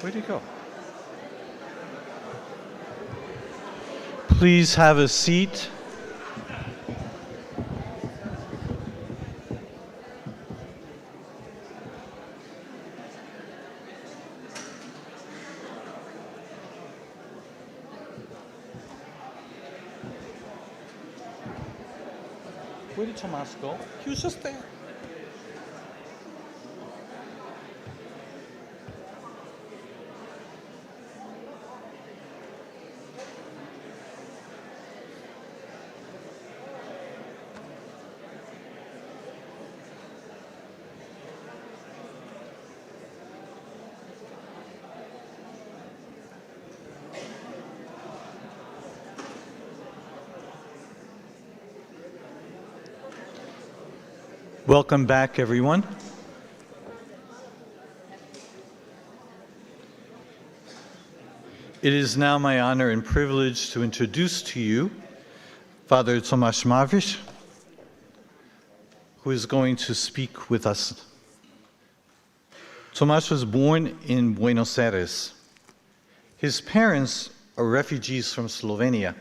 Where'd he go? Please have a seat. Where did Tomaž go? He was just there. Welcome back, everyone. It is now my honor and privilege to introduce to you Father Tomaž Mavrič, who is going to speak with us. Tomaž was born in Buenos Aires. His parents are refugees from Slovenia.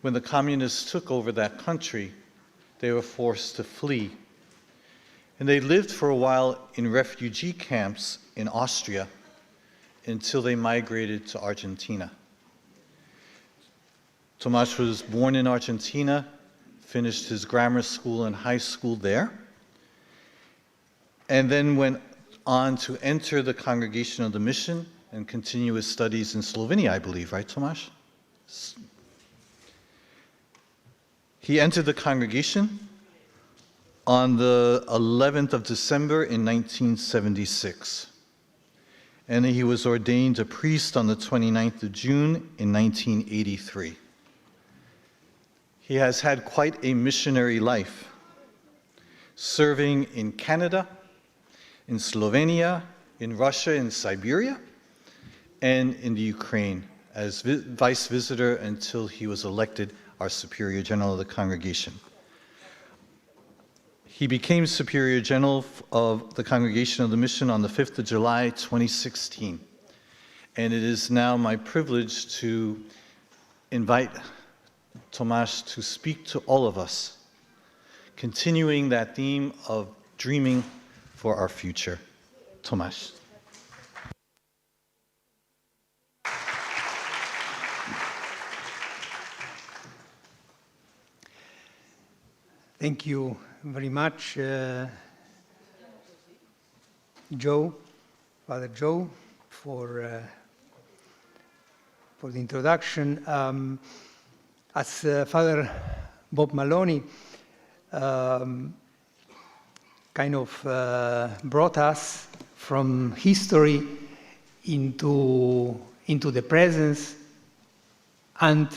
When the communists took over that country, they were forced to flee. And they lived for a while in refugee camps in Austria until they migrated to Argentina. Tomaž was born in Argentina, finished his grammar school and high school there, and then went on to enter the Congregation of the Mission and continue his studies in Slovenia, I believe, right, Tomaž? He entered the congregation on the 11th of December in 1976. And he was ordained a priest on the 29th of June in 1983. He has had quite a missionary life, serving in Canada, in Slovenia, in Russia, in Siberia, and in the Ukraine as vice visitor until he was elected our Superior General of the Congregation. He became Superior General of the Congregation of the Mission on the 5th of July, 2016. And it is now my privilege to invite Tomaž to speak to all of us, continuing that theme of dreaming for our future. Tomaž. Thank you very much, Father Joe, for the introduction. As Father Bob Maloney kind of brought us from history into the present and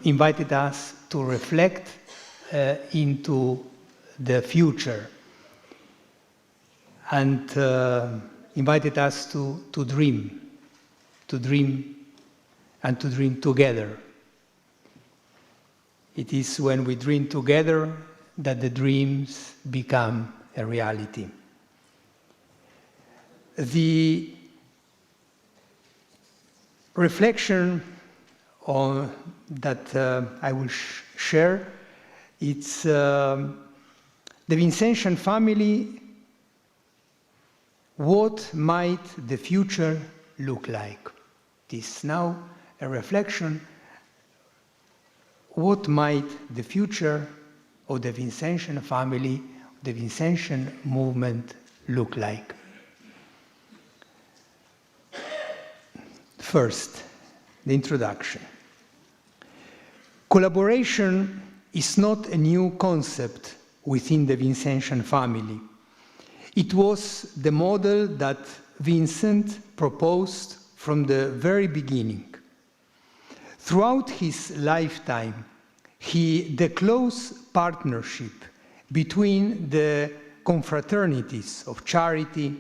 invited us to reflect into the future, and invited us to dream and to dream together. It is when we dream together that the dreams become a reality. The reflection on that I will share, it's the Vincentian family. What might the future look like? It is now a reflection. What might the future of the Vincentian family, the Vincentian movement look like? First, the introduction. Collaboration is not a new concept within the Vincentian family. It was the model that Vincent proposed from the very beginning. Throughout his lifetime, the close partnership between the confraternities of charity,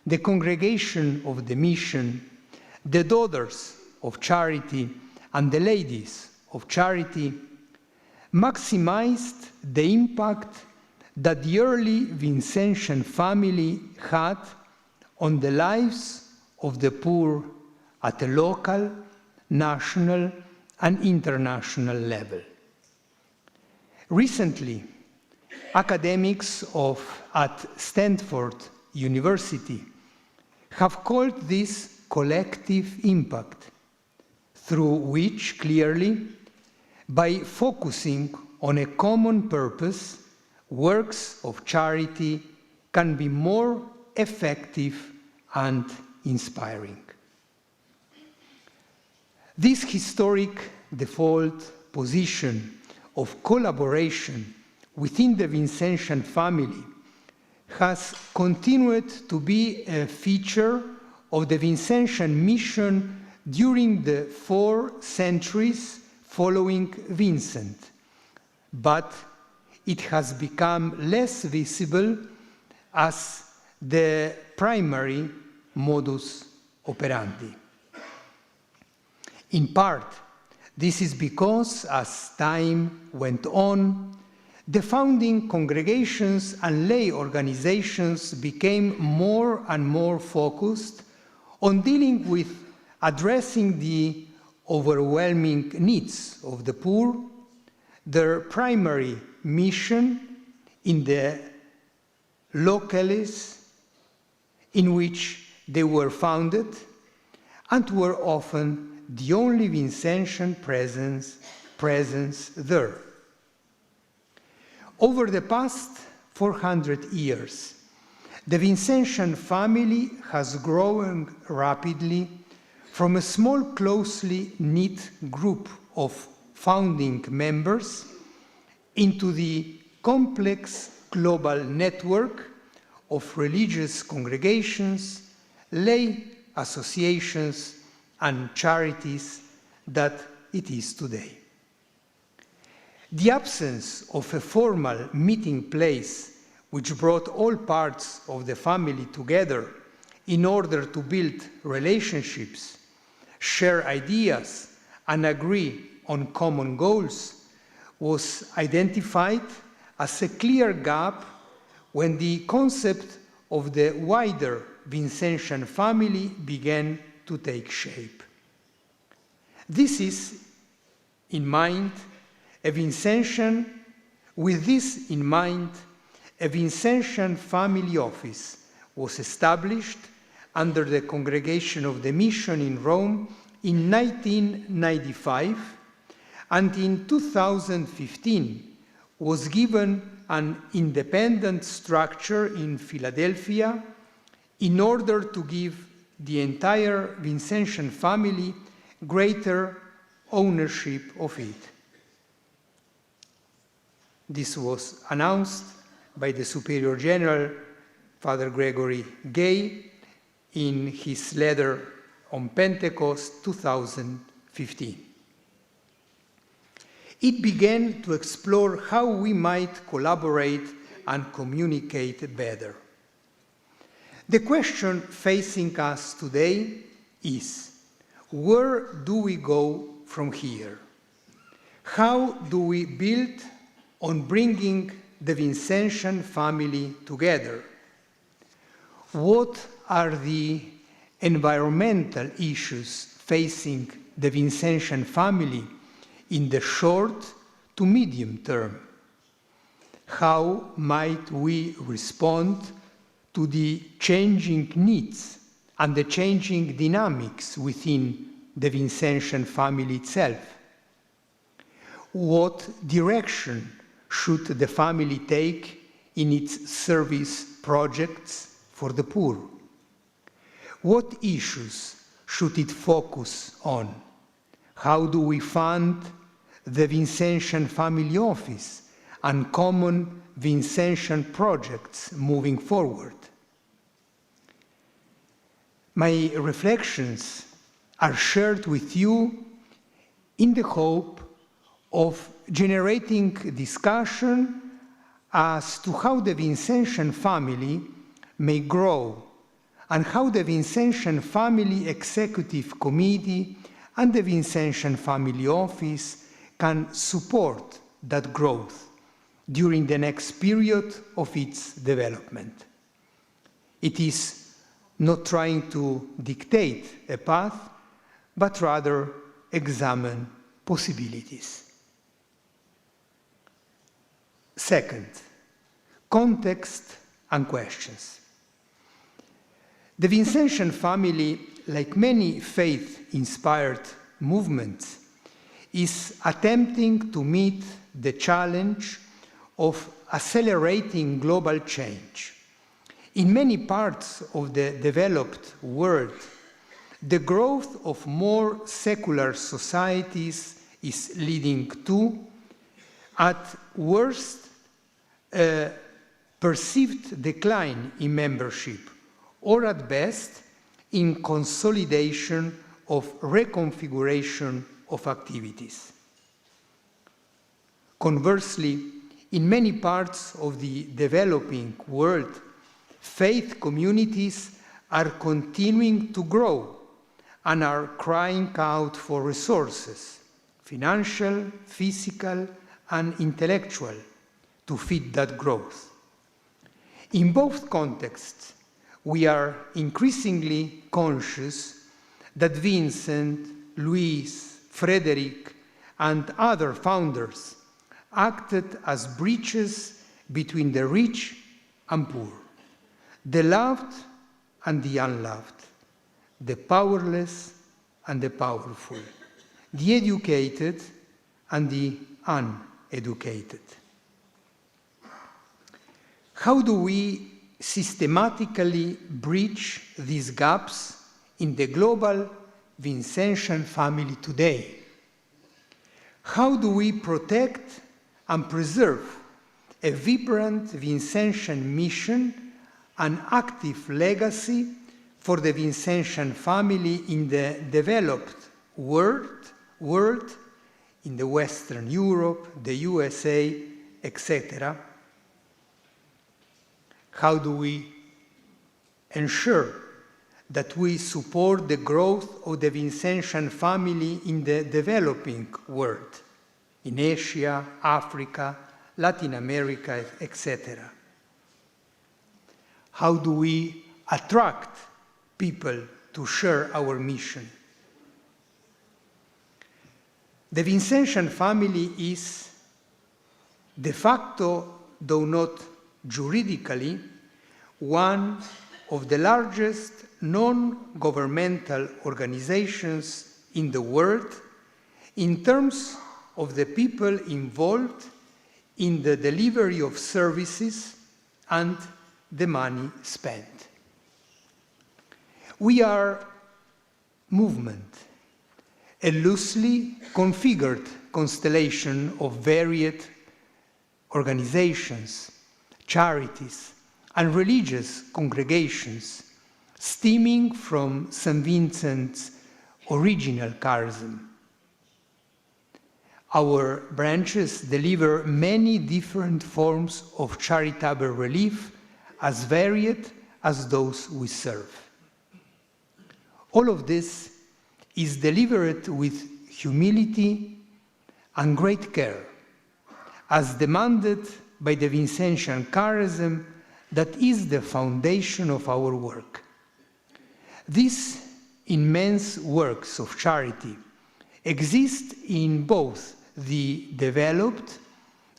the congregation of the mission, the daughters of charity, and the ladies of charity maximized the impact that the early Vincentian family had on the lives of the poor at a local, national, and international level. Recently, academics at Stanford University have called this collective impact, through which clearly, by focusing on a common purpose, works of charity can be more effective and inspiring. This historic default position of collaboration within the Vincentian family has continued to be a feature of the Vincentian mission during the 4 centuries following Vincent, but it has become less visible as the primary modus operandi. In part, this is because as time went on, the founding congregations and lay organizations became more and more focused on dealing with addressing the overwhelming needs of the poor, their primary mission in the locales in which they were founded, and were often the only Vincentian presence there. Over the past 400 years, the Vincentian family has grown rapidly from a small, closely knit group of founding members into the complex global network of religious congregations, lay associations, and charities that it is today. The absence of a formal meeting place which brought all parts of the family together in order to build relationships, share ideas, and agree on common goals was identified as a clear gap when the concept of the wider Vincentian family began to take shape. With this in mind, a Vincentian family office was established under the Congregation of the Mission in Rome in 1995, and in 2015 was given an independent structure in Philadelphia in order to give the entire Vincentian family greater ownership of it. This was announced by the Superior General, Father Gregory Gay, in his letter on Pentecost 2015. It began to explore how we might collaborate and communicate better. The question facing us today is, where do we go from here? How do we build on bringing the Vincentian family together? What are the environmental issues facing the Vincentian family in the short to medium term? How might we respond to the changing needs and the changing dynamics within the Vincentian family itself? What direction should the family take in its service projects for the poor? What issues should it focus on? How do we fund the Vincentian family office and common Vincentian projects moving forward? My reflections are shared with you in the hope of generating discussion as to how the Vincentian family may grow and how the Vincentian Family Executive Committee and the Vincentian Family Office can support that growth during the next period of its development. It is not trying to dictate a path, but rather examine possibilities. Second, context and questions. The Vincentian family, like many faith-inspired movements, is attempting to meet the challenge of accelerating global change. In many parts of the developed world, the growth of more secular societies is leading to, at worst, a perceived decline in membership, or at best, in consolidation of reconfiguration of activities. Conversely, in many parts of the developing world, faith communities are continuing to grow and are crying out for resources, financial, physical, and intellectual, to feed that growth. In both contexts, we are increasingly conscious that Vincent, Louis, Frederick, and other founders acted as bridges between the rich and poor, the loved and the unloved, the powerless and the powerful, the educated and the uneducated. How do we systematically bridge these gaps in the global Vincentian family today? How do we protect and preserve a vibrant Vincentian mission and active legacy for the Vincentian family in the developed world, in the Western Europe, the USA, etc.? How do we ensure that we support the growth of the Vincentian family in the developing world, in Asia, Africa, Latin America, etc.? How do we attract people to share our mission? The Vincentian family is de facto, though not juridically, one of the largest non-governmental organizations in the world in terms of the people involved in the delivery of services and the money spent. We are movement, a loosely configured constellation of varied organizations, charities, and religious congregations stemming from St. Vincent's original charism. Our branches deliver many different forms of charitable relief, as varied as those we serve. All of this is delivered with humility and great care, as demanded by the Vincentian charism that is the foundation of our work. These immense works of charity exist in both the developed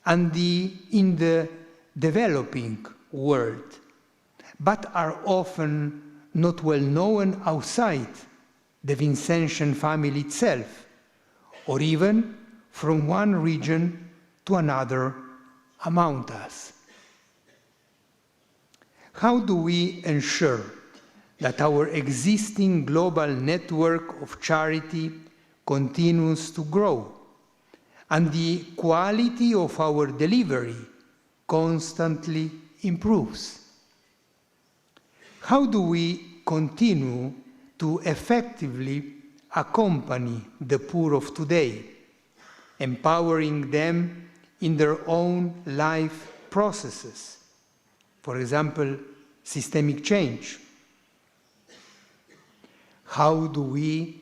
and in the developing world, but are often not well known outside the Vincentian family itself, or even from one region to another among us. How do we ensure that our existing global network of charity continues to grow and the quality of our delivery constantly improves? How do we continue to effectively accompany the poor of today, empowering them in their own life processes? For example, systemic change. How do we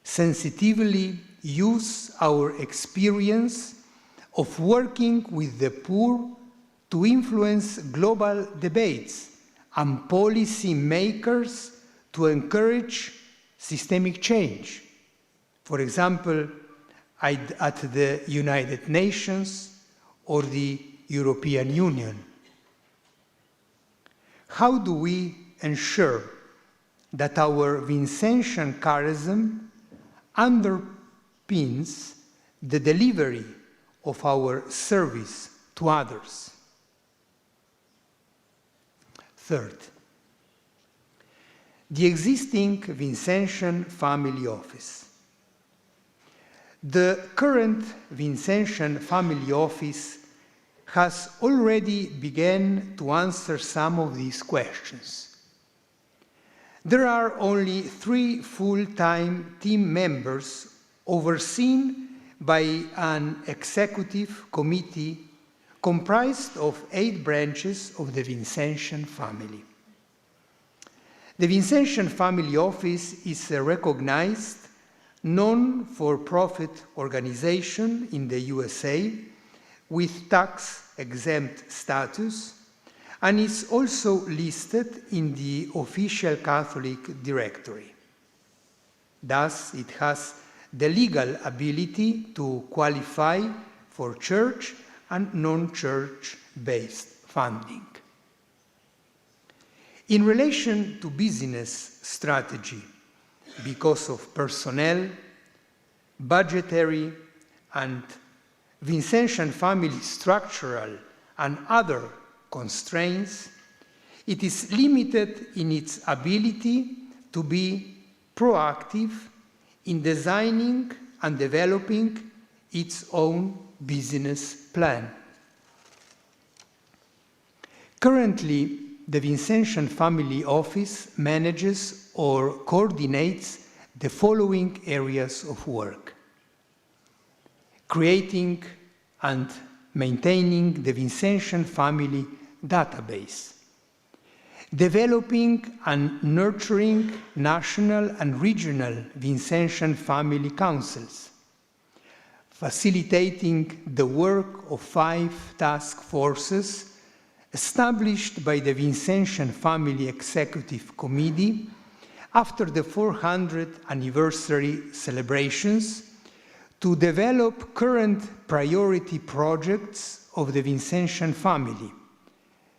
sensitively use our experience of working with the poor to influence global debates and policy makers to encourage systemic change. For example, at the United Nations or the European Union. How do we ensure that our Vincentian charism underpins the delivery of our service to others? Third, the existing Vincentian Family Office. The current Vincentian Family Office has already begun to answer some of these questions. There are only 3 full-time team members overseen by an executive committee comprised of 8 branches of the Vincentian family. The Vincentian Family Office is a recognized non-for-profit organization in the USA with tax-exempt status and is also listed in the official Catholic directory. Thus, it has the legal ability to qualify for church and non-church-based funding. In relation to business strategy, because of personnel, budgetary, and Vincentian family structural and other constraints, it is limited in its ability to be proactive in designing and developing its own business plan. Currently, the Vincentian Family Office manages or coordinates the following areas of work: creating and maintaining the Vincentian Family Database, developing and nurturing national and regional Vincentian Family Councils, facilitating the work of 5 task forces established by the Vincentian Family Executive Committee after the 400th anniversary celebrations to develop current priority projects of the Vincentian family,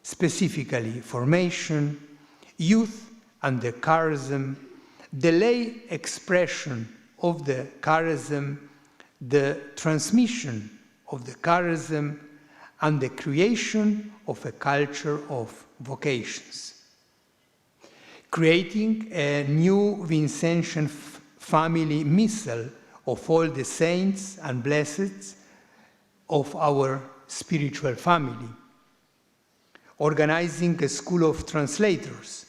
specifically formation, youth and the charism, the lay expression of the charism, the transmission of the charism, and the creation of a culture of vocations. Creating a new Vincentian family missal of all the saints and blesseds of our spiritual family. Organizing a school of translators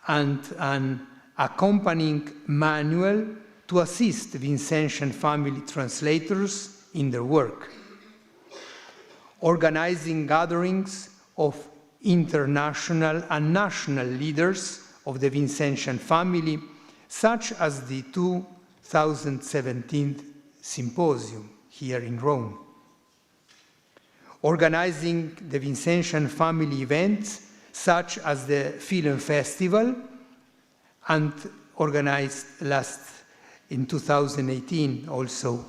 and an accompanying manual to assist Vincentian family translators in their work. Organizing gatherings of international and national leaders of the Vincentian family, such as the 2017 symposium here in Rome. Organizing the Vincentian family events, such as the Film Festival, and organized in 2018 also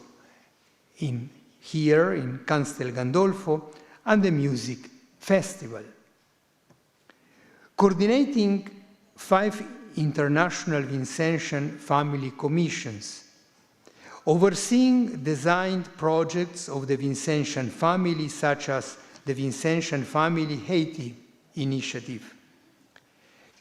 here in Castel Gandolfo, and the Music Festival. Coordinating 5 international Vincentian family commissions, overseeing designed projects of the Vincentian family, such as the Vincentian Family Haiti Initiative,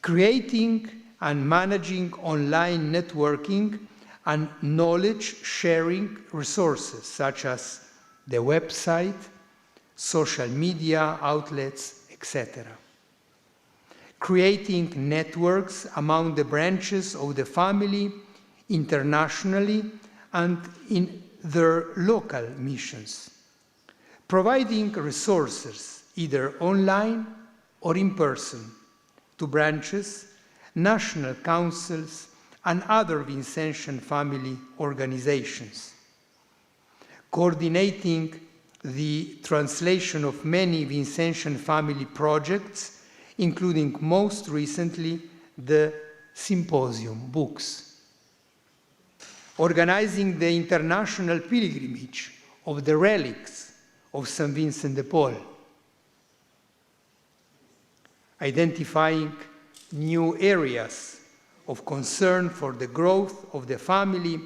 creating and managing online networking and knowledge-sharing resources, such as the website, social media outlets, etc. Creating networks among the branches of the family internationally and in their local missions. Providing resources, either online or in person, to branches, national councils, and other Vincentian family organizations. Coordinating the translation of many Vincentian family projects including most recently the symposium books. Organizing the international pilgrimage of the relics of St. Vincent de Paul. Identifying new areas of concern for the growth of the family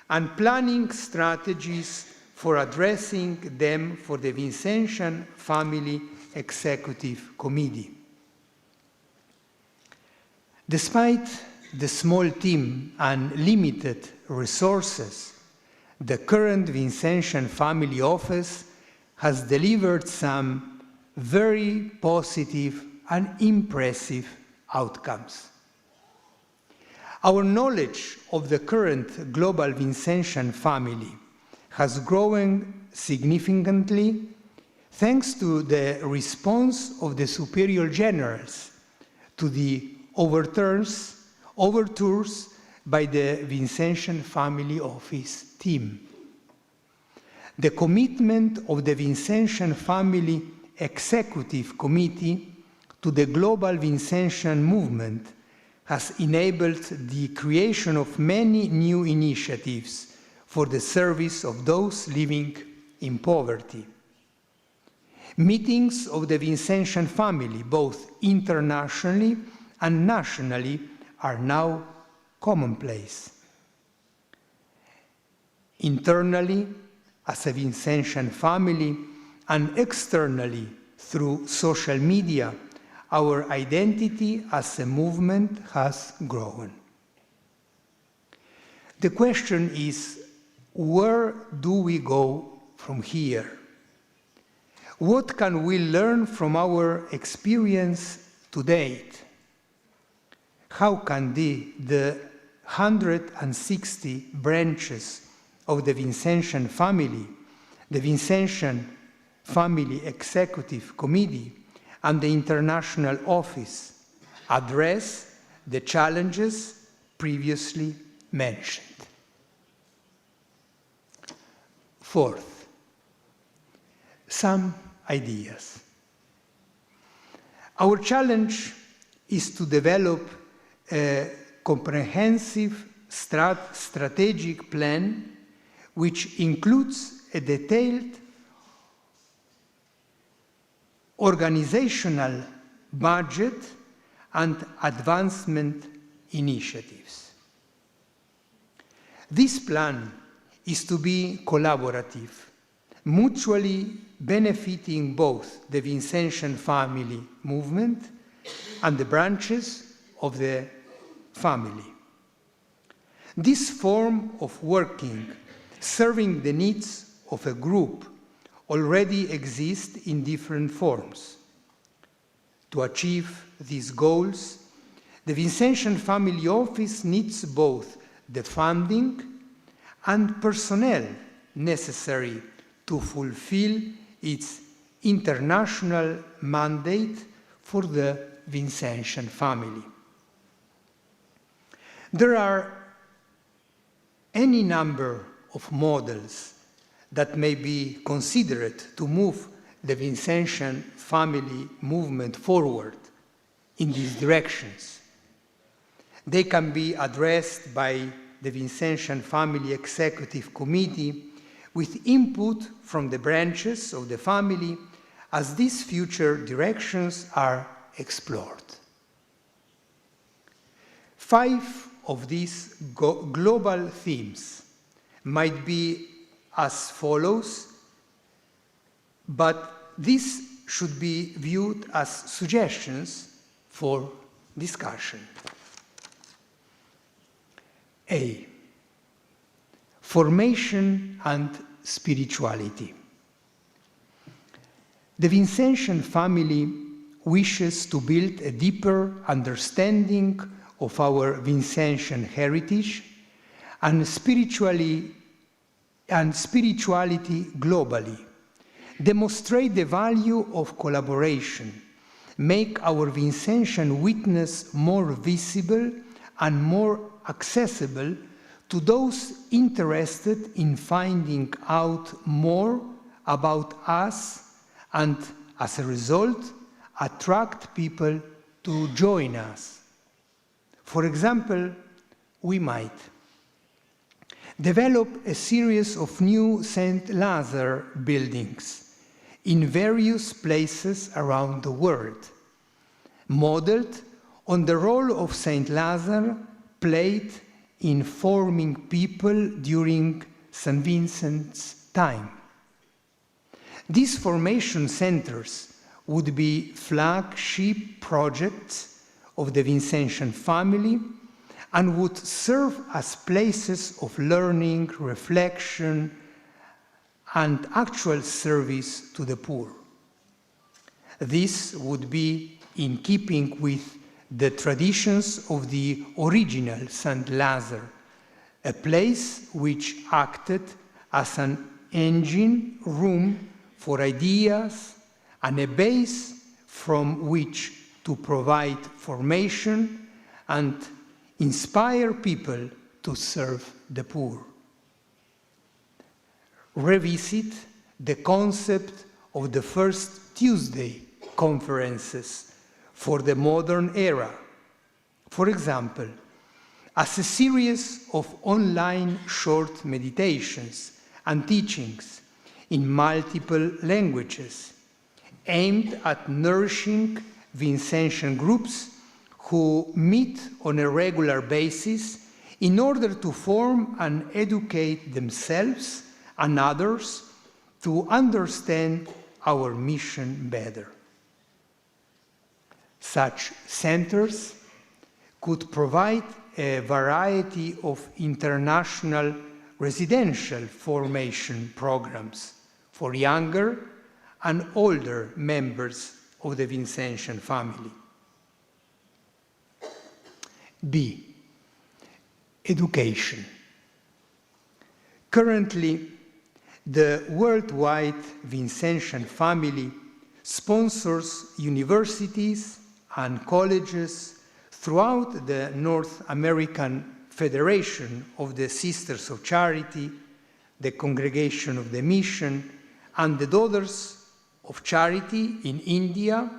and planning strategies for addressing them for the Vincentian Family Executive Committee. Despite the small team and limited resources, the current Vincentian Family Office has delivered some very positive and impressive outcomes. Our knowledge of the current global Vincentian family has grown significantly thanks to the response of the superior generals to the overtures by the Vincentian Family Office team. The commitment of the Vincentian Family Executive Committee to the global Vincentian movement has enabled the creation of many new initiatives for the service of those living in poverty. Meetings of the Vincentian family, both internationally and nationally, are now commonplace. Internally, as a Vincentian family, and externally through social media, our identity as a movement has grown. The question is, where do we go from here? What can we learn from our experience to date? How can the 160 branches of the Vincentian family, the Vincentian Family Executive Committee, and the International Office address the challenges previously mentioned? Fourth, some ideas. Our challenge is to develop a comprehensive strategic plan which includes a detailed organizational budget and advancement initiatives. This plan is to be collaborative, mutually benefiting both the Vincentian family movement and the branches of the family. This form of working, serving the needs of a group, already exists in different forms. To achieve these goals, the Vincentian Family Office needs both the funding and personnel necessary to fulfill its international mandate for the Vincentian family. There are any number of models that may be considered to move the Vincentian family movement forward in these directions. They can be addressed by the Vincentian Family Executive Committee with input from the branches of the family as these future directions are explored. 5 of these global themes might be as follows, but this should be viewed as suggestions for discussion. A. Formation and spirituality. The Vincentian family wishes to build a deeper understanding of our Vincentian heritage and spirituality globally, demonstrate the value of collaboration, make our Vincentian witness more visible and more accessible to those interested in finding out more about us, and as a result, attract people to join us. For example, we might develop a series of new St. Lazare buildings in various places around the world, modeled on the role of St. Lazare played in forming people during St. Vincent's time. These formation centers would be flagship projects of the Vincentian family and would serve as places of learning, reflection, and actual service to the poor. This would be in keeping with the traditions of the original St. Lazare, a place which acted as an engine room for ideas and a base from which to provide formation and inspire people to serve the poor. Revisit the concept of the First Tuesday conferences for the modern era, for example, as a series of online short meditations and teachings in multiple languages, aimed at nourishing Vincentian groups who meet on a regular basis in order to form and educate themselves and others to understand our mission better. Such centers could provide a variety of international residential formation programs for younger and older members of the Vincentian family. B. Education. Currently, the worldwide Vincentian family sponsors universities and colleges throughout the North American Federation of the Sisters of Charity, the Congregation of the Mission, and the Daughters of Charity in India,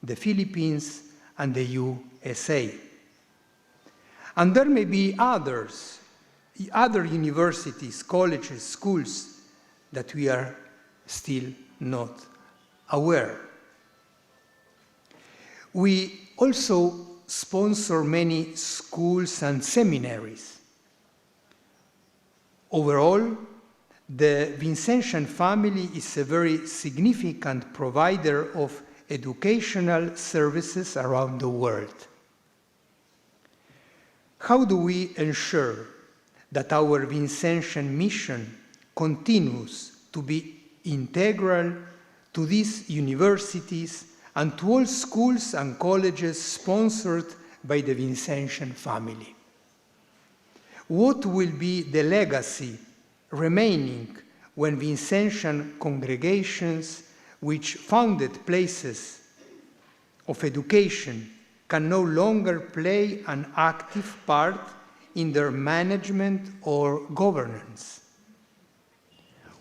the Philippines, and the USA. And there may be other universities, colleges, schools that we are still not aware. We also sponsor many schools and seminaries. Overall, the Vincentian family is a very significant provider of educational services around the world. How do we ensure that our Vincentian mission continues to be integral to these universities and to all schools and colleges sponsored by the Vincentian family? What will be the legacy remaining when Vincentian congregations, which founded places of education, can no longer play an active part in their management or governance?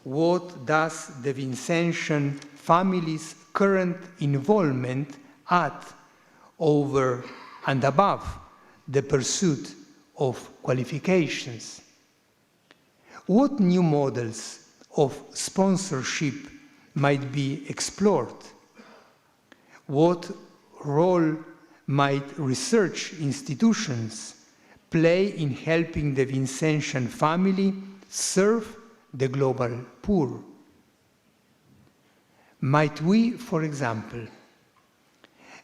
What does the Vincentian family's current involvement add over and above the pursuit of qualifications? What new models of sponsorship might be explored? What role might research institutions play in helping the Vincentian family serve the global poor? Might we, for example,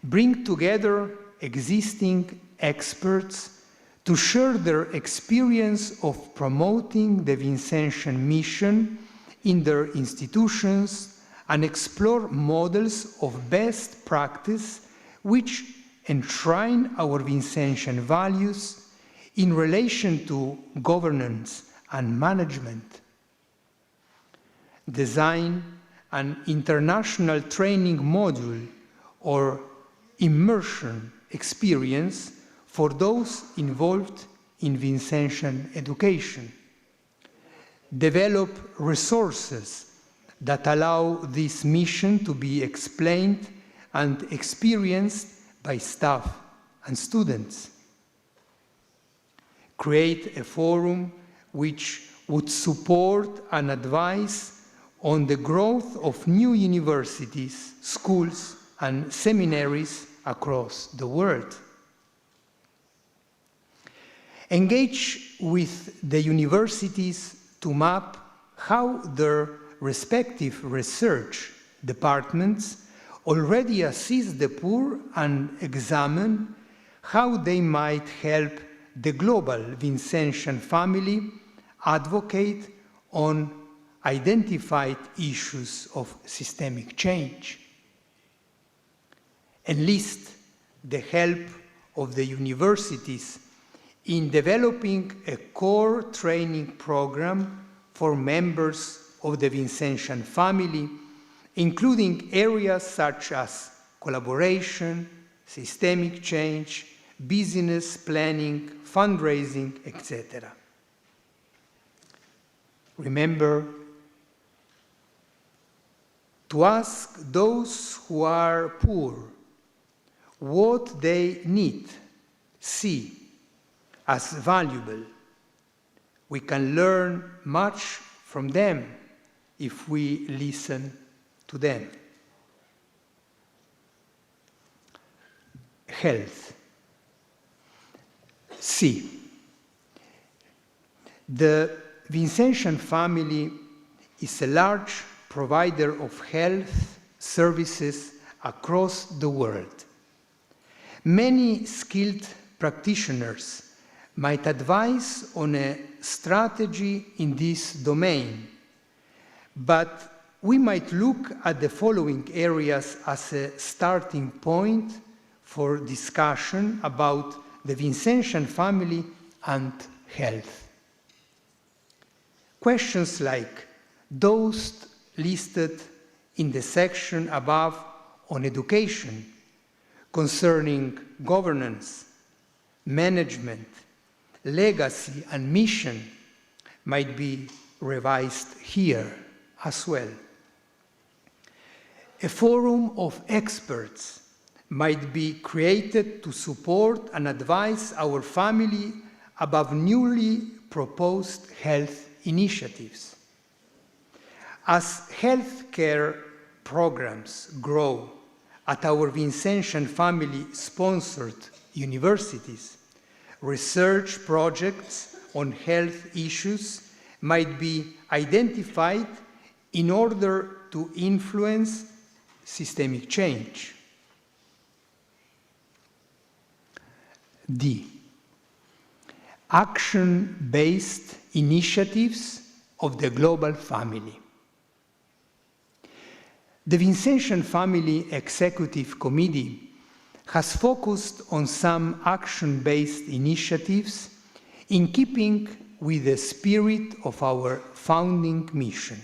bring together existing experts to share their experience of promoting the Vincentian mission in their institutions and explore models of best practice which enshrine our Vincentian values in relation to governance and management? Design an international training module or immersion experience for those involved in Vincentian education. Develop resources that allow this mission to be explained and experienced by staff and students. Create a forum which would support and advise on the growth of new universities, schools, and seminaries across the world. Engage with the universities to map how their respective research departments already assist the poor and examine how they might help the global Vincentian family advocate on identified issues of systemic change. Enlist the help of the universities in developing a core training program for members of the Vincentian family, including areas such as collaboration, systemic change, business planning, fundraising, etc. Remember to ask those who are poor what they need, see as valuable. We can learn much from them if we listen to them. Health. C. The Vincentian family is a large provider of health services across the world. Many skilled practitioners might advise on a strategy in this domain, but we might look at the following areas as a starting point for discussion about the Vincentian family and health. Questions like those listed in the section above on education, concerning governance, management, legacy, and mission might be revised here as well. A forum of experts might be created to support and advise our family about newly proposed health initiatives. As healthcare programs grow at our Vincentian family-sponsored universities, research projects on health issues might be identified in order to influence systemic change. D. Action-based initiatives of the global family. The Vincentian Family Executive Committee has focused on some action-based initiatives in keeping with the spirit of our founding mission.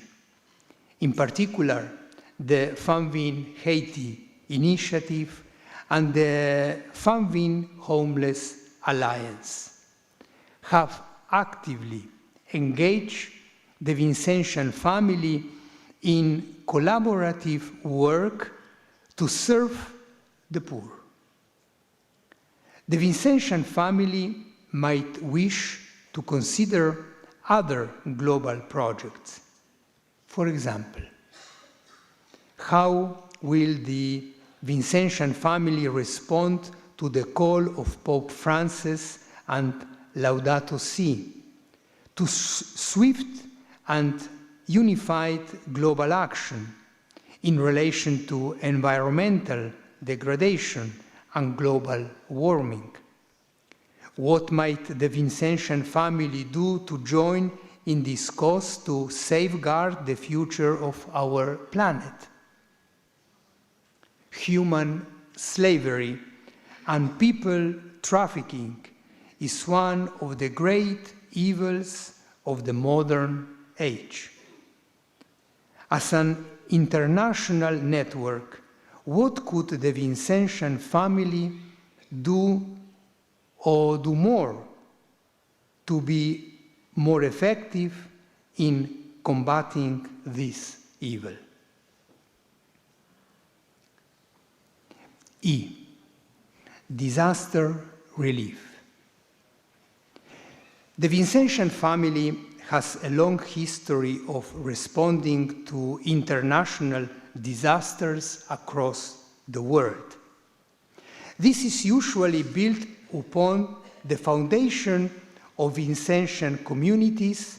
In particular, the FamVin Haiti initiative and the FamVin Homeless Alliance have actively engaged the Vincentian family in collaborative work to serve the poor. The Vincentian family might wish to consider other global projects. For example, how will the Vincentian family respond to the call of Pope Francis and Laudato Si to swift and unified global action in relation to environmental degradation and global warming? What might the Vincentian family do to join in this cause to safeguard the future of our planet? Human slavery and people trafficking is one of the great evils of the modern age. As an international network, what could the Vincentian family do or do more to be more effective in combating this evil? E, disaster relief. The Vincentian family has a long history of responding to international disasters across the world. This is usually built upon the foundation of Vincentian communities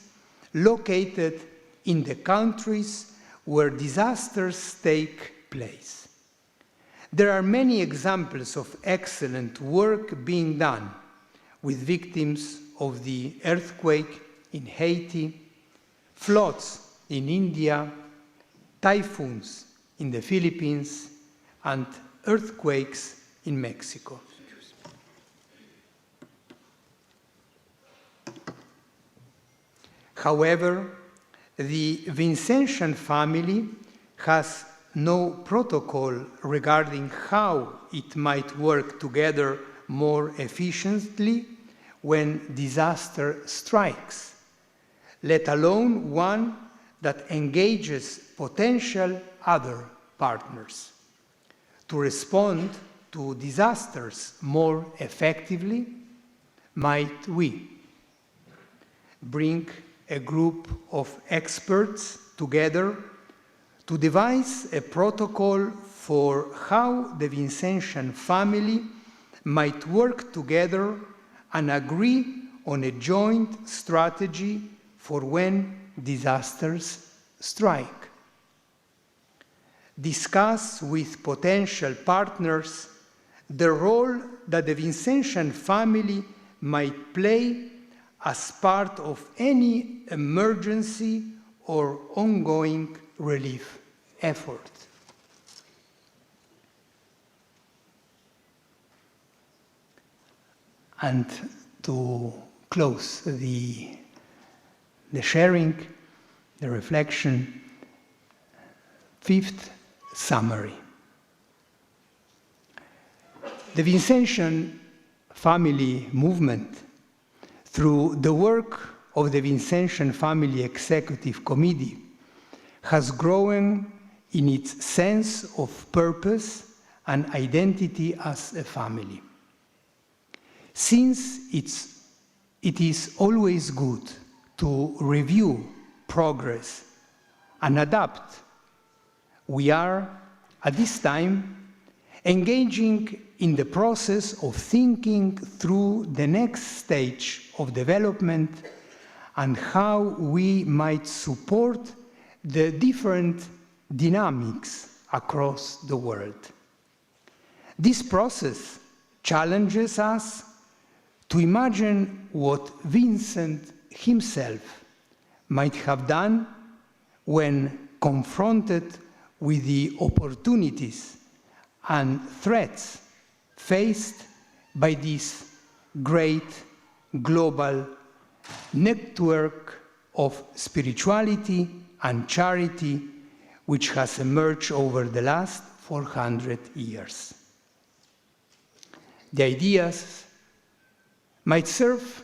located in the countries where disasters take place. There are many examples of excellent work being done with victims of the earthquake in Haiti, floods in India, typhoons in the Philippines, and earthquakes in Mexico. However, the Vincentian family has no protocol regarding how it might work together more efficiently when disaster strikes, let alone one that engages potential other partners. To respond to disasters more effectively, might we bring a group of experts together to devise a protocol for how the Vincentian family might work together and agree on a joint strategy for when disasters strike. Discuss with potential partners the role that the Vincentian family might play as part of any emergency or ongoing relief effort. And to close the sharing, the reflection, fifth summary. The Vincentian family movement, through the work of the Vincentian Family Executive Committee, has grown in its sense of purpose and identity as a family. Since it is always good to review progress and adapt, we are, at this time, engaging in the process of thinking through the next stage of development and how we might support the different dynamics across the world. This process challenges us to imagine what Vincent himself might have done when confronted with the opportunities and threats faced by this great global network of spirituality and charity which has emerged over the last 400 years. The ideas might serve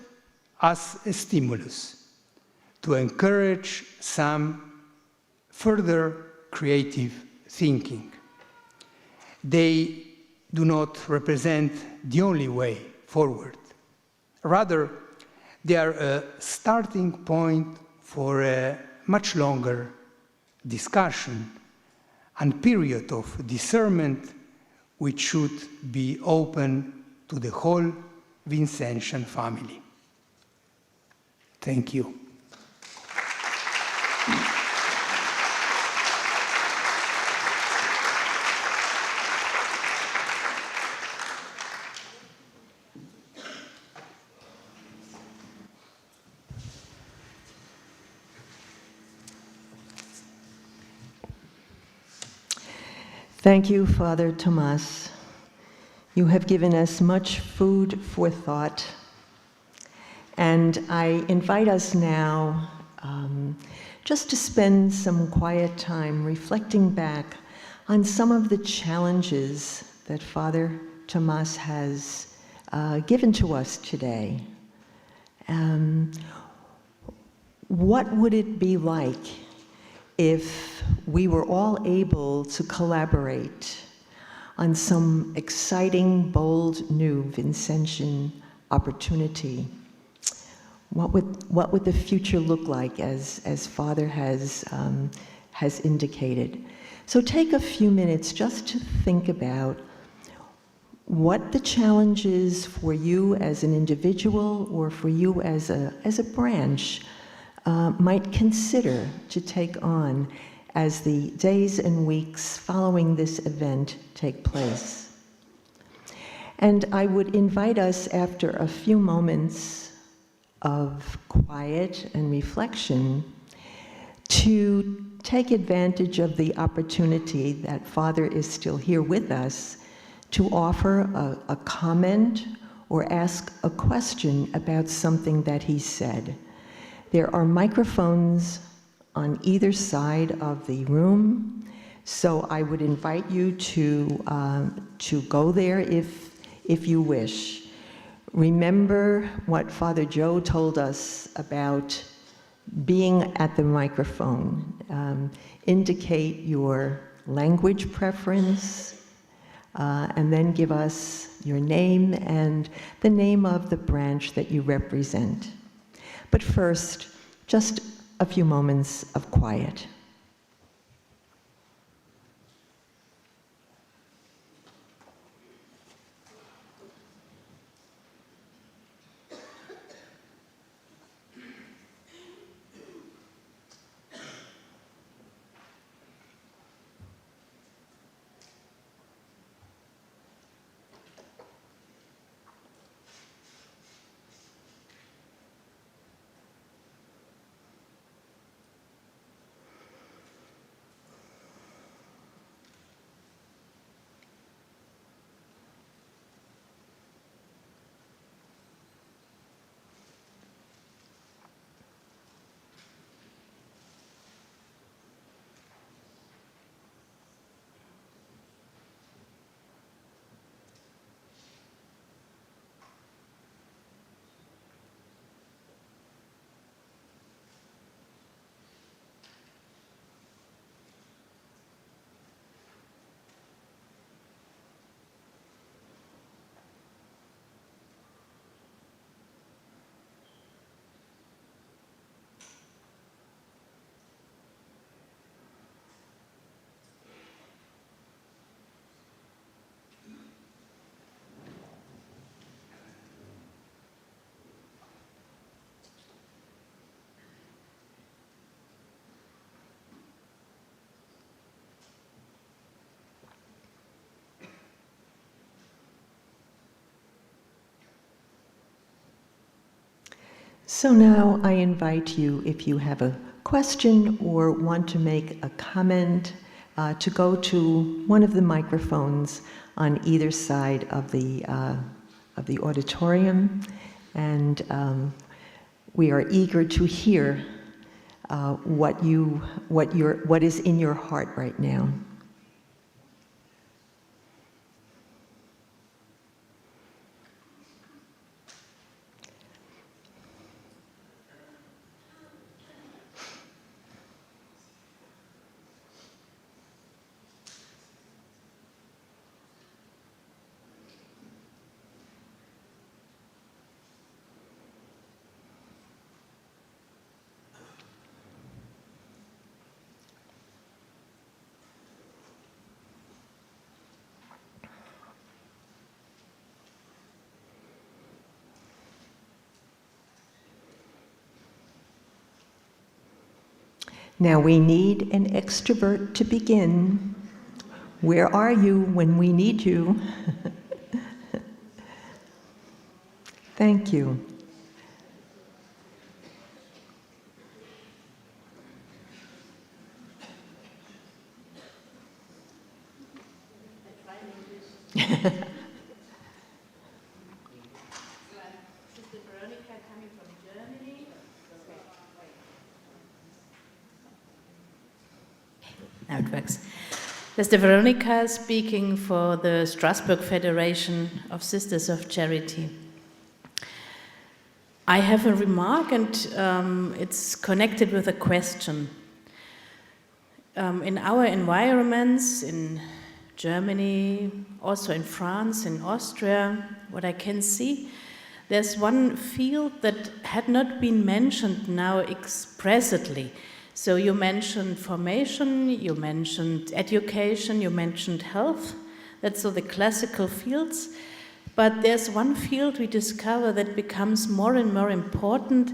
as a stimulus to encourage some further creative thinking. They do not represent the only way forward. Rather, they are a starting point for a much longer discussion and period of discernment which should be open to the whole Vincentian family. Thank you. Thank you, Father Tomaž. You have given us much food for thought. And I invite us now just to spend some quiet time reflecting back on some of the challenges that Father Tomaž has given to us today. What would it be like if we were all able to collaborate on some exciting, bold, new Vincentian opportunity. What would the future look like, as Father has indicated? So take a few minutes just to think about what the challenge is for you as an individual or for you as a branch might consider to take on as the days and weeks following this event take place. And I would invite us, after a few moments of quiet and reflection, to take advantage of the opportunity that Father is still here with us to offer a comment or ask a question about something that he said. There are microphones on either side of the room, so I would invite you to go there if you wish. Remember what Father Joe told us about being at the microphone. Indicate your language preference, and then give us your name and the name of the branch that you represent. But first, just a few moments of quiet. So now I invite you, if you have a question or want to make a comment, to go to one of the microphones on either side of the auditorium, and we are eager to hear what is in your heart right now. Now we need an extrovert to begin. Where are you when we need you? Thank you. Now it works. Sister Veronica speaking for the Strasbourg Federation of Sisters of Charity. I have a remark, and it's connected with a question. In our environments, in Germany, also in France, in Austria, what I can see, there's one field that had not been mentioned now expressly. So you mentioned formation, you mentioned education, you mentioned health. That's the classical fields. But there's one field we discover that becomes more and more important.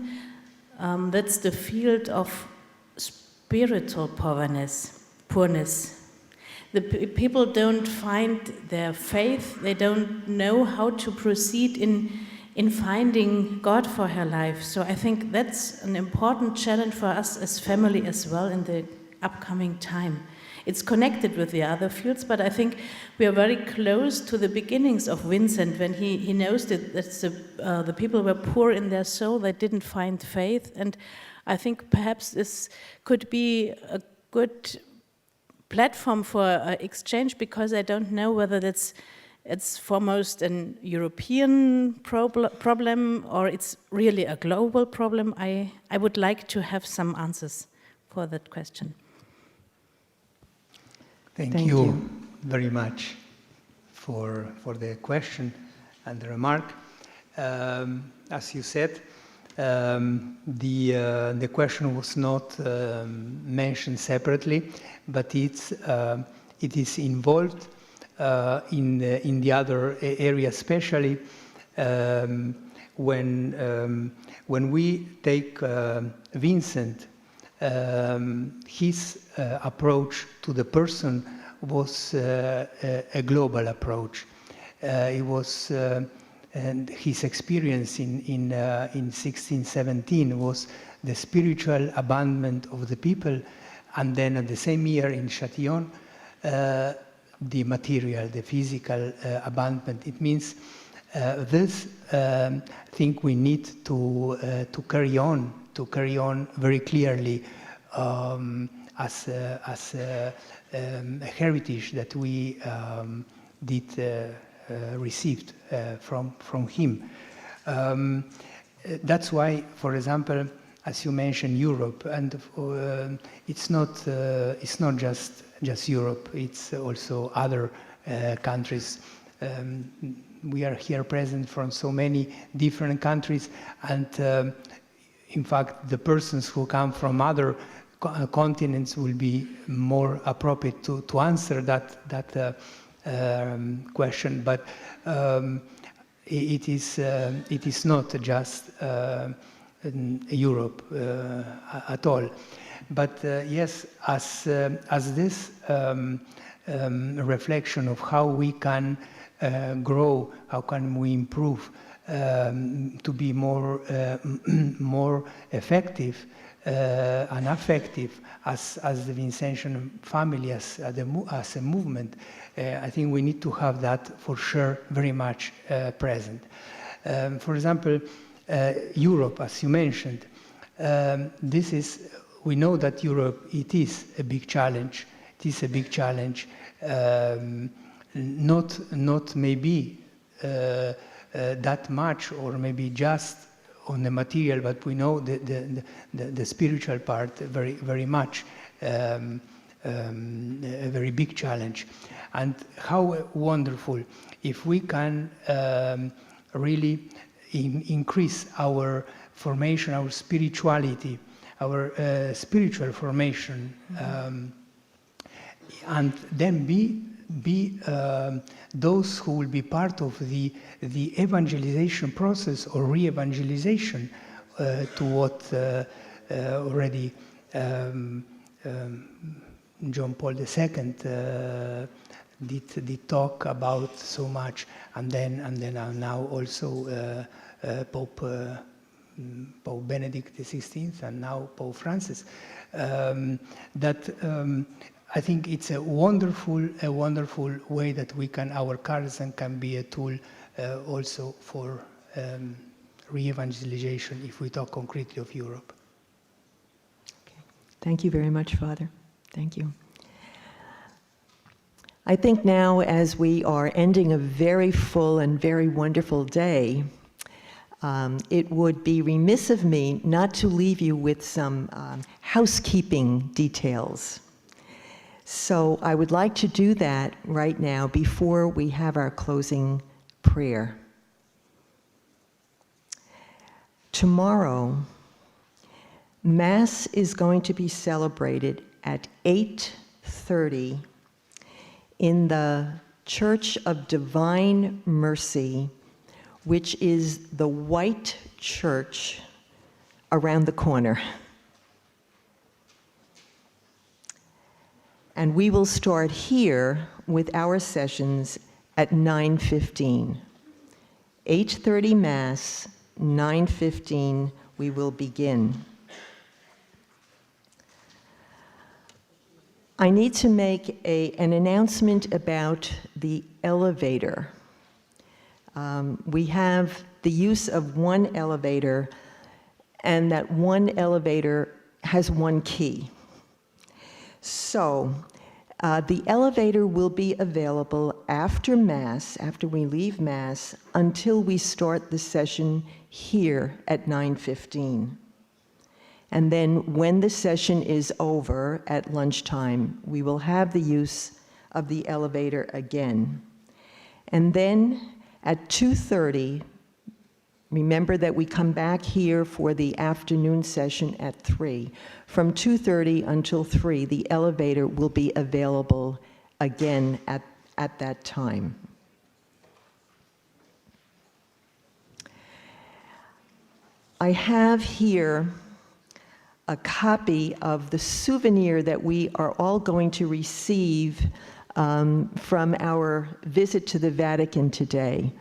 That's the field of spiritual poorness. The people don't find their faith, they don't know how to proceed in finding God for her life. So I think that's an important challenge for us as family as well in the upcoming time. It's connected with the other fields, but I think we are very close to the beginnings of Vincent when he knows that the people were poor in their soul, they didn't find faith, and I think perhaps this could be a good platform for exchange, because I don't know whether it's foremost an European problem or it's really a global problem. I would like to have some answers for that question. Thank you very much for the question and the remark. As you said, the question was not mentioned separately, but it is involved in the other area, especially when we take Vincent. His approach to the person was a global approach. It was, and his experience in 1617 was the spiritual abandonment of the people, and then at the same year in Châtillon, the material, the physical abandonment. It means this. I think we need to carry on very clearly as a heritage that we received from him. That's why, for example, as you mentioned, Europe, and it's not just Europe. It's also other countries. We are here present from so many different countries, and in fact, the persons who come from other continents will be more appropriate to answer that question. But it is not just Europe at all. But yes, as this reflection of how we can grow, how can we improve to be more effective and effective as the Vincentian family, as a movement, I think we need to have that for sure very much present. For example, Europe, as you mentioned, we know that Europe, it is a big challenge. It is a big challenge, not maybe that much, or maybe just on the material, but we know the spiritual part very, very much, a very big challenge. And how wonderful if we can really increase our formation, our spirituality, our spiritual formation, and then be those who will be part of the evangelization process or re-evangelization to what already John Paul II did talk about so much, and then now also Pope Benedict XVI and now Pope Francis. I think it's a wonderful way that our charism can be a tool also for re-evangelization, if we talk concretely of Europe. Okay. Thank you very much, Father. Thank you. I think now, as we are ending a very full and very wonderful day, it would be remiss of me not to leave you with some housekeeping details. So I would like to do that right now before we have our closing prayer. Tomorrow, Mass is going to be celebrated at 8:30 in the Church of Divine Mercy, which is the white church around the corner. And we will start here with our sessions at 9:15. 8:30 Mass, 9:15 we will begin. I need to make an announcement about the elevator. We have the use of one elevator, and that one elevator has one key. So the elevator will be available after Mass, after we leave Mass, until we start the session here at 9:15. And then when the session is over at lunchtime, we will have the use of the elevator again. And then at 2:30, remember that we come back here for the afternoon session at 3. From 2:30 until 3, the elevator will be available again at that time. I have here a copy of the souvenir that we are all going to receive from our visit to the Vatican today.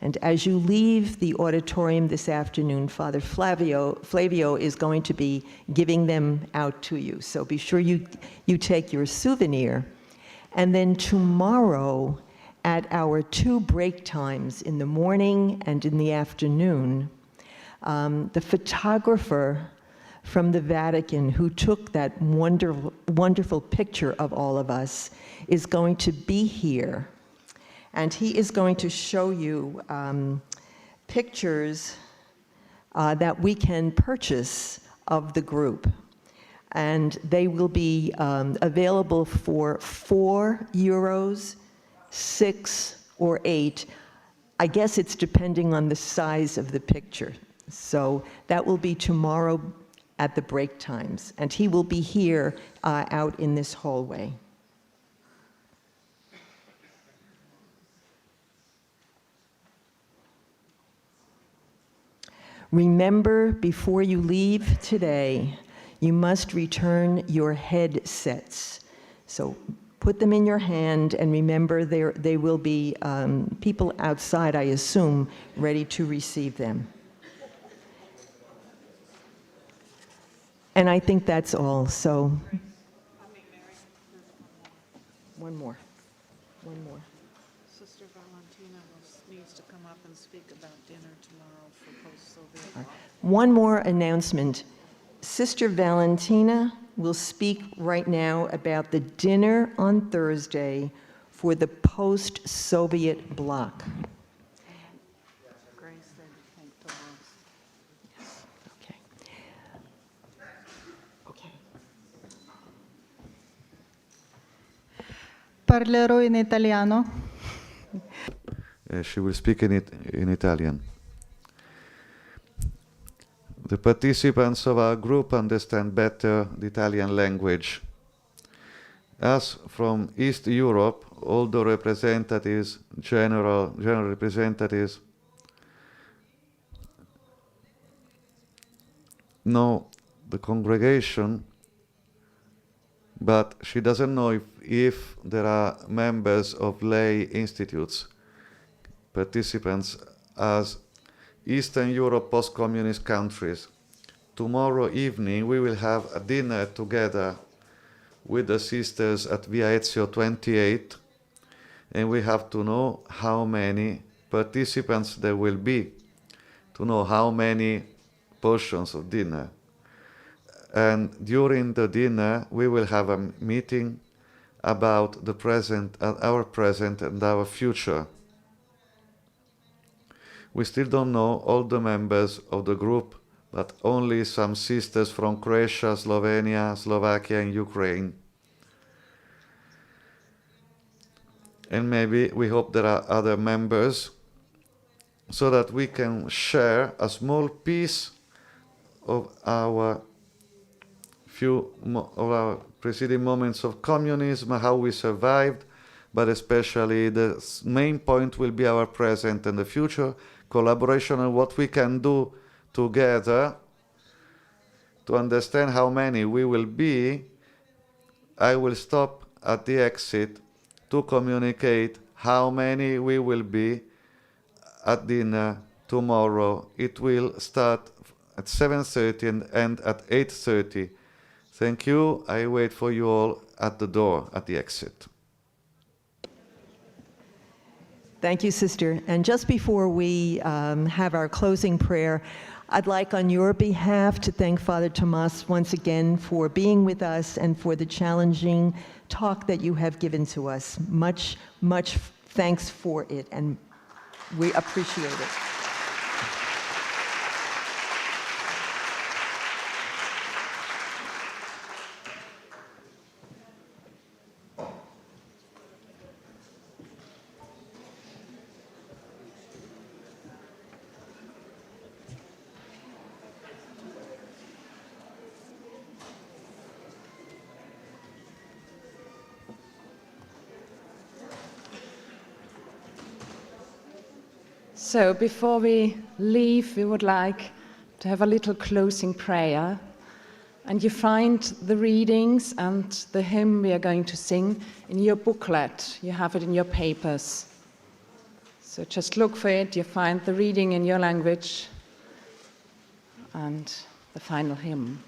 And as you leave the auditorium this afternoon, Father Flavio is going to be giving them out to you. So be sure you take your souvenir. And then tomorrow, at our 2 break times in the morning and in the afternoon, the photographer from the Vatican who took that wonderful picture of all of us is going to be here. And he is going to show you pictures that we can purchase of the group. And they will be available for €4, 6, or 8. I guess it's depending on the size of the picture. So that will be tomorrow at the break times. And he will be here out in this hallway. Remember, before you leave today, you must return your headsets. So put them in your hand, and remember they will be people outside, I assume, ready to receive them. And I think that's all, so. One more. Sister Valentina needs to come up and speak about dinner tomorrow for post-Soviet. One more announcement. Sister Valentina will speak right now about the dinner on Thursday for the post-Soviet bloc. Grace said thank Tomaž. Okay. Okay. Parlerò in italiano. She will speak in Italian. The participants of our group understand better the Italian language. As from East Europe, all the representatives, general representatives, know the congregation, but she doesn't know if there are members of lay institutes, participants as Eastern Europe post-communist countries. Tomorrow evening we will have a dinner together with the sisters at VFEC 28, and we have to know how many participants there will be, to know how many portions of dinner. And during the dinner we will have a meeting about the present, our present and our future. We still don't know all the members of the group, but only some sisters from Croatia, Slovenia, Slovakia, and Ukraine. and maybe we hope there are other members, so that we can share a small piece of our of our preceding moments of communism, how we survived, but especially the main point will be our present and the future, collaboration, and what we can do together to understand how many we will be. I will stop at the exit to communicate how many we will be at dinner tomorrow. It will start at 7:30 and end at 8:30. Thank you. I wait for you all at the door, at the exit. Thank you, Sister. And just before we have our closing prayer, I'd like on your behalf to thank Father Tomaž once again for being with us and for the challenging talk that you have given to us. Much, much thanks for it, and we appreciate it. So before we leave, we would like to have a little closing prayer. And you find the readings and the hymn we are going to sing in your booklet. You have it in your papers. So just look for it. You find the reading in your language and the final hymn.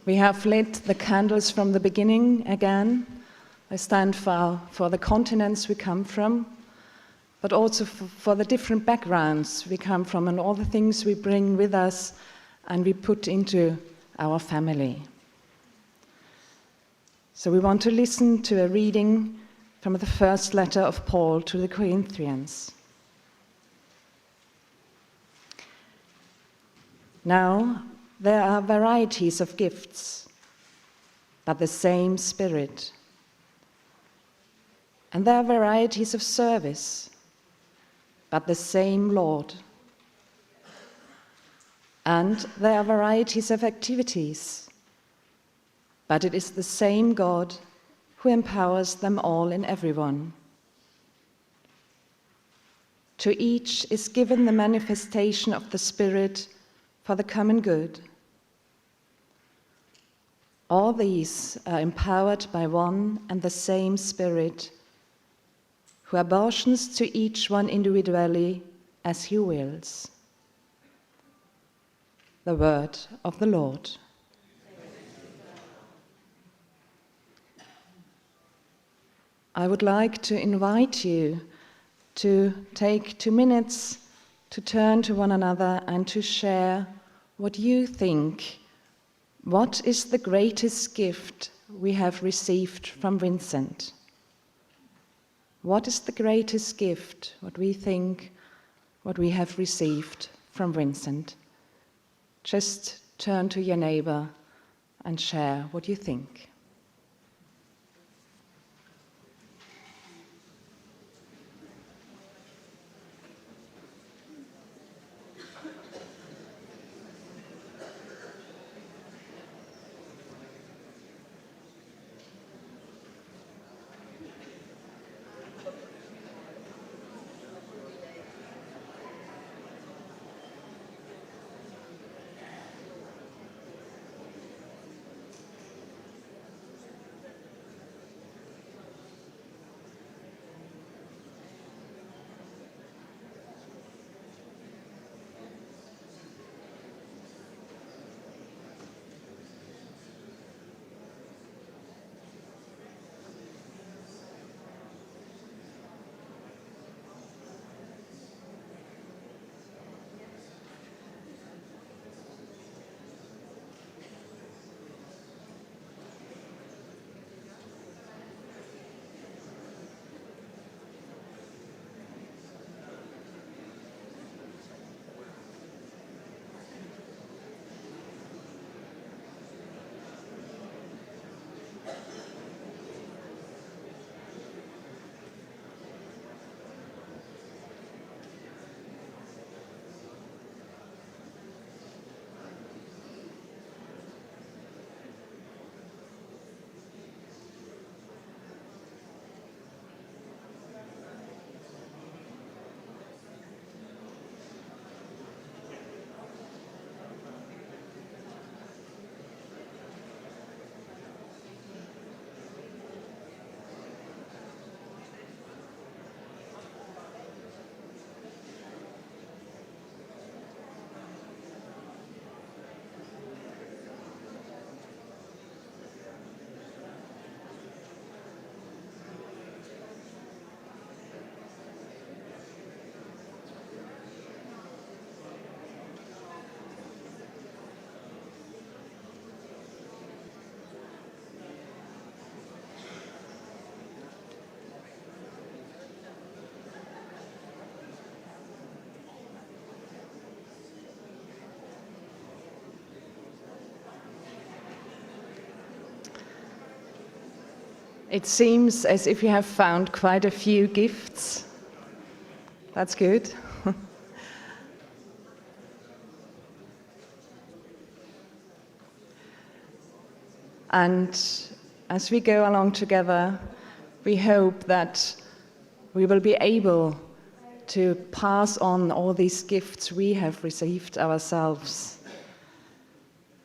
We have lit the candles from the beginning again. They stand for the continents we come from, but also for the different backgrounds we come from and all the things we bring with us and we put into our family. So we want to listen to a reading from the first letter of Paul to the Corinthians. Now, there are varieties of gifts, but the same Spirit. And there are varieties of service, but the same Lord. And there are varieties of activities, but it is the same God who empowers them all in everyone. To each is given the manifestation of the Spirit for the common good. All these are empowered by one and the same Spirit, who apportions to each one individually as he wills. The word of the Lord. I would like to invite you to take 2 minutes to turn to one another and to share what you think. What is the greatest gift we have received from Vincent? What is the greatest gift, what we think, what we have received from Vincent? Just turn to your neighbor and share what you think. It seems as if you have found quite a few gifts. That's good. And as we go along together, we hope that we will be able to pass on all these gifts we have received ourselves.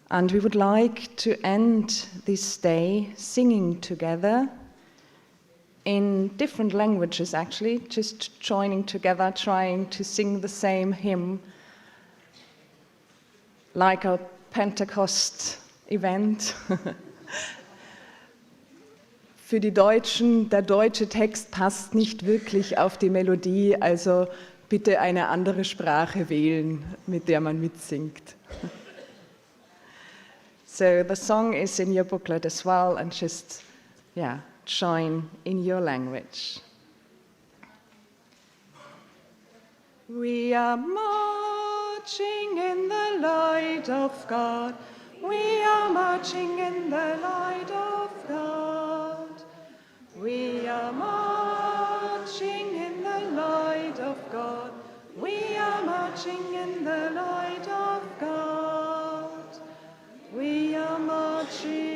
And we would like to end this day singing together in different languages, actually, just joining together, trying to sing the same hymn, like a Pentecost event. Für die Deutschen, der deutsche Text passt nicht wirklich auf die Melodie, also bitte eine andere Sprache wählen, mit der man mitsingt. So the song is in your booklet as well, and just, join in your language. We are marching in the light of God. We are marching in the light of God. We are marching in the light of God. We are marching in the light of God. We are marching.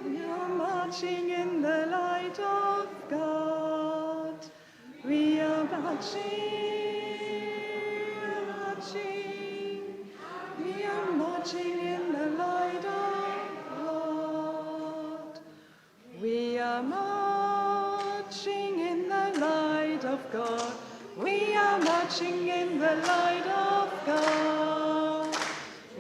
We are marching in the light of God. We are marching. We are marching in the light of God. We are marching in the light of God. We are marching in the light of God.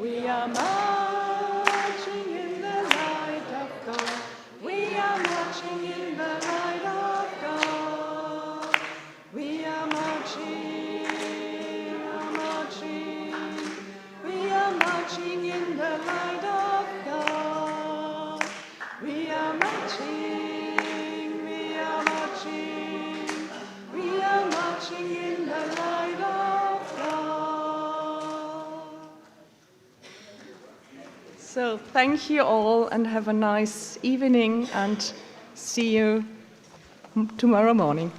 We are marching in the light of God. We are marching in the light of God. We are marching. We are marching in the light of God. We are marching, we are marching, we are marching in the light of God. So thank you all and have a nice evening and see you tomorrow morning.